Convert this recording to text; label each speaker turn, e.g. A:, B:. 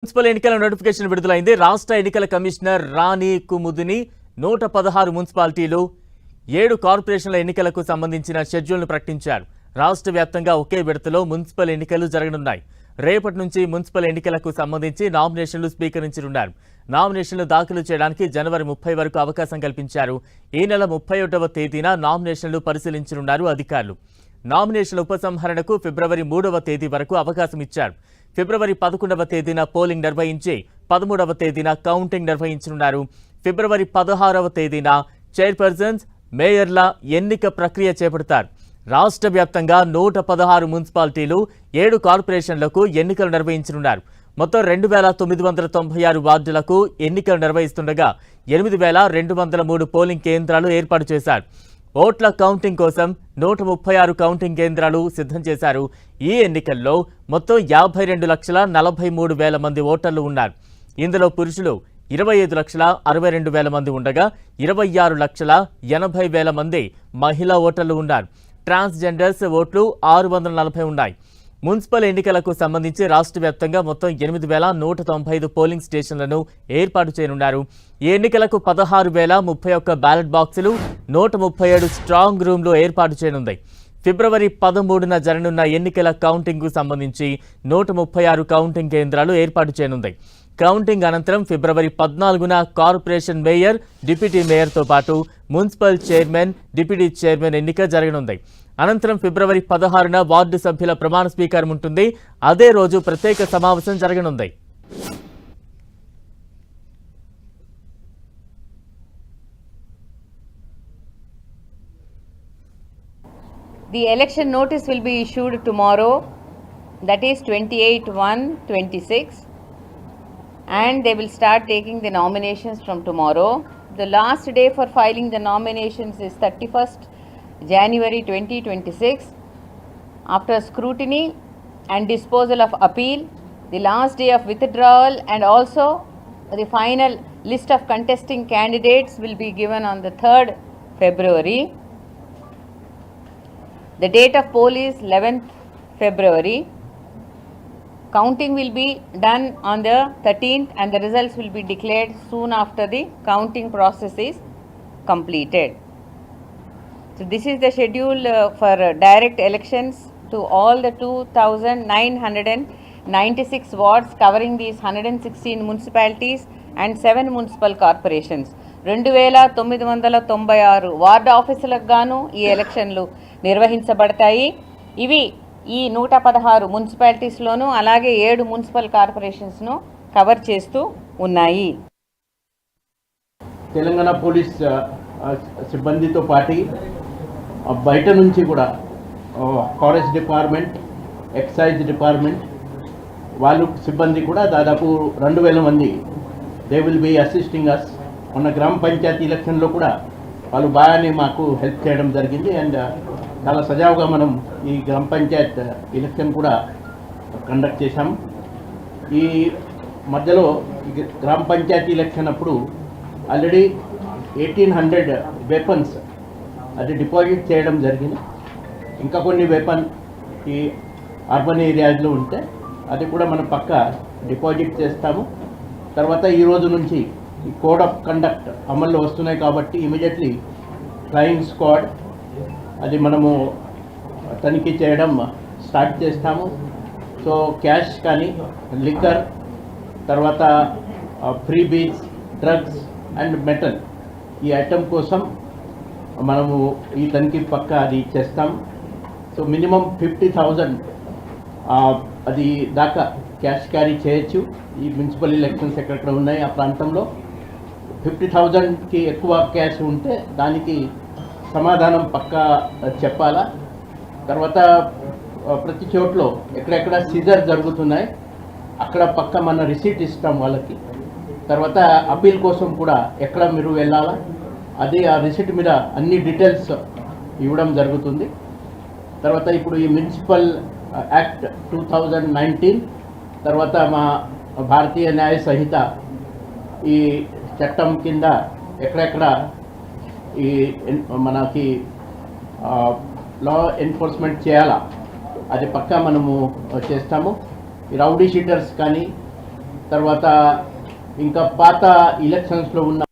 A: Municipal ఎన్నికల notification విడుదలైంది. రాష్ట్ర ఎన్నికల కమిషనర్ రాణి కుముదిని 116 మున్సిపాలిటీలు 7 కార్పొరేషన్ల ఎన్నికలకు సంబంధించిన షెడ్యూల్ను ప్రకటించారు. రాష్ట్ర వ్యాప్తంగా ఒకే విడతలో మున్సిపల్ ఎన్నికలు జరగనున్నాయి. రేపటి నుంచి మున్సిపల్ ఎన్నికలకు సంబంధించి నామినేషన్లు స్వీకరించనున్నారు. నామినేషన్లు దాఖలు చేయడానికి జనవరి 30 వరకు అవకాశం కల్పించారు. ఈ నెల 31వ తేదీన నామినేషన్లు పరిశీలించనున్నారు అధికారులు. నామినేషన్ల ఉపసంహరణకు ఫిబ్రవరి 3వ తేదీ వరకు అవకాశం ఇచ్చారు. ఫిబ్రవరి 11వ తేదీన పోలింగ్ నిర్వహించి 13వ తేదీన కౌంటింగ్ నిర్వహించనున్నారు. ఫిబ్రవరి 16వ తేదీన చైర్పర్సన్స్, మేయర్ల ఎన్నిక ప్రక్రియ చేపడతారు. రాష్ట్ర వ్యాప్తంగా 116 మున్సిపాలిటీలు 7 కార్పొరేషన్లకు ఎన్నికలు నిర్వహించనున్నారు. మొత్తం 2996 వార్డులకు ఎన్నికలు నిర్వహిస్తుండగా 8203 పోలింగ్ కేంద్రాలు ఏర్పాటు చేశారు. ఓట్ల కౌంటింగ్ కోసం 136 కౌంటింగ్ కేంద్రాలు సిద్ధం చేశారు. ఈ ఎన్నికల్లో మొత్తం 52,43,000 మంది ఓటర్లు ఉన్నారు. ఇందులో పురుషులు 25,62,000 మంది ఉండగా 26,80,000 మంది మహిళా ఓటర్లు ఉన్నారు. ట్రాన్స్జెండర్స్ ఓట్లు 640 ఉన్నాయి. మున్సిపల్ ఎన్నికలకు సంబంధించి రాష్ట్ర వ్యాప్తంగా మొత్తం 8,195 పోలింగ్ స్టేషన్లను ఏర్పాటు చేయనున్నారు. ఈ ఎన్నికలకు 16,031 బ్యాలెట్ బాక్సులు, 137 స్ట్రాంగ్ రూమ్లు ఏర్పాటు చేయనుంది. ఫిబ్రవరి 13న జరగనున్న ఎన్నికల కౌంటింగ్కు సంబంధించి 136 కౌంటింగ్ కేంద్రాలు ఏర్పాటు చేయనుంది. కౌంటింగ్ అనంతరం ఫిబ్రవరి 14న కార్పొరేషన్ మేయర్, డిప్యూటీ మేయర్తో పాటు మున్సిపల్ చైర్మన్, డిప్యూటీ చైర్మన్ ఎన్నిక జరగనుంది. అనంతరం ఫిబ్రవరి 16న వార్డు సభ్యుల ప్రమాణ స్వీకారం ఉంటుంది. అదే రోజు ప్రత్యేక సమావేశం జరగనుంది.
B: The election notice will be issued tomorrow, that is 28/1/26, and they will start taking the nominations from tomorrow. The last day for filing the nominations is 31st January 2026. After scrutiny and disposal of appeal, the last day of withdrawal and also the final list of contesting candidates will be given on the 3rd February. The date of poll is 11th February. Counting will be done on the 13th and the results will be declared soon after the counting process is completed. So this is the schedule for direct elections to all the 2,996 wards covering these 116 municipalities and 7 municipal corporations. 2,996 ward ఆఫీసులకు గాను ఈ ఎలక్షన్లు నిర్వహించబడతాయి. ఇవి ఈ 116 మున్సిపాలిటీస్లోనూ అలాగే 7 municipal కార్పొరేషన్స్ను cover చేస్తూ ఉన్నాయి.
C: తెలంగాణ పోలీస్ సిబ్బందితో పాటు బయట నుంచి కూడా ఫారెస్ట్ డిపార్ట్మెంట్, ఎక్సైజ్ డిపార్ట్మెంట్ వాళ్ళు సిబ్బంది కూడా దాదాపు 2,000 మంది దే విల్ బీ అసిస్టింగ్ అస్. మొన్న గ్రామ పంచాయతీ ఎలక్షన్లో కూడా వాళ్ళు బాగానే మాకు హెల్ప్ చేయడం జరిగింది. అండ్ చాలా సజావుగా మనం ఈ గ్రామ పంచాయత్ ఎలక్షన్ కూడా కండక్ట్ చేశాం. ఈ మధ్యలో గ్రామ పంచాయతీ ఎలక్షన్ అప్పుడు ఆల్రెడీ 1,800 వెపన్స్ అది డిపాజిట్ చేయడం జరిగింది. ఇంకా కొన్ని వెపన్ ఈ అర్బన్ ఏరియాస్లో ఉంటే అది కూడా మనం పక్క డిపాజిట్ చేస్తాము. తర్వాత ఈ రోజు నుంచి ఈ కోడ్ ఆఫ్ కండక్ట్ అమల్లో వస్తున్నాయి కాబట్టి ఇమీడియట్లీ ఫ్లయింగ్ స్క్వాడ్ అది మనము తనిఖీ చేయడం స్టార్ట్ చేస్తాము. సో క్యాష్ కానీ, లిక్కర్, తర్వాత free beach, drugs and metal ఈ ఐటమ్ కోసం మనము ఈ తనిఖీ పక్క అది చేస్తాం. సో మినిమం 50,000 అది దాకా క్యాష్ క్యారీ చేయొచ్చు. ఈ మున్సిపల్ ఎలక్షన్స్ ఎక్కడెక్కడ ఉన్నాయి ఆ ప్రాంతంలో 50,000కి ఎక్కువ క్యాష్ ఉంటే దానికి సమాధానం పక్కా చెప్పాలా. తర్వాత ప్రతి చోట్లో ఎక్కడెక్కడ సీజర్ జరుగుతున్నాయి అక్కడ పక్క మన రిసీట్ ఇస్తాం వాళ్ళకి. తర్వాత అప్పీల్ కోసం కూడా ఎక్కడ మీరు వెళ్ళాలా అది ఆ రిసీట్ మీద అన్ని డీటెయిల్స్ ఇవ్వడం జరుగుతుంది. తర్వాత ఇప్పుడు ఈ మున్సిపల్ యాక్ట్ 2019 తర్వాత మా భారతీయ న్యాయ సంహిత ఈ చట్టం కింద ఎక్కడెక్కడ ఈ మనకి లా ఎన్ఫోర్స్మెంట్ చేయాలా అది పక్కా మనము చేస్తాము. ఈ రౌడీ షీటర్స్ కానీ తర్వాత ఇంకా పాత ఎలక్షన్స్లో ఉన్న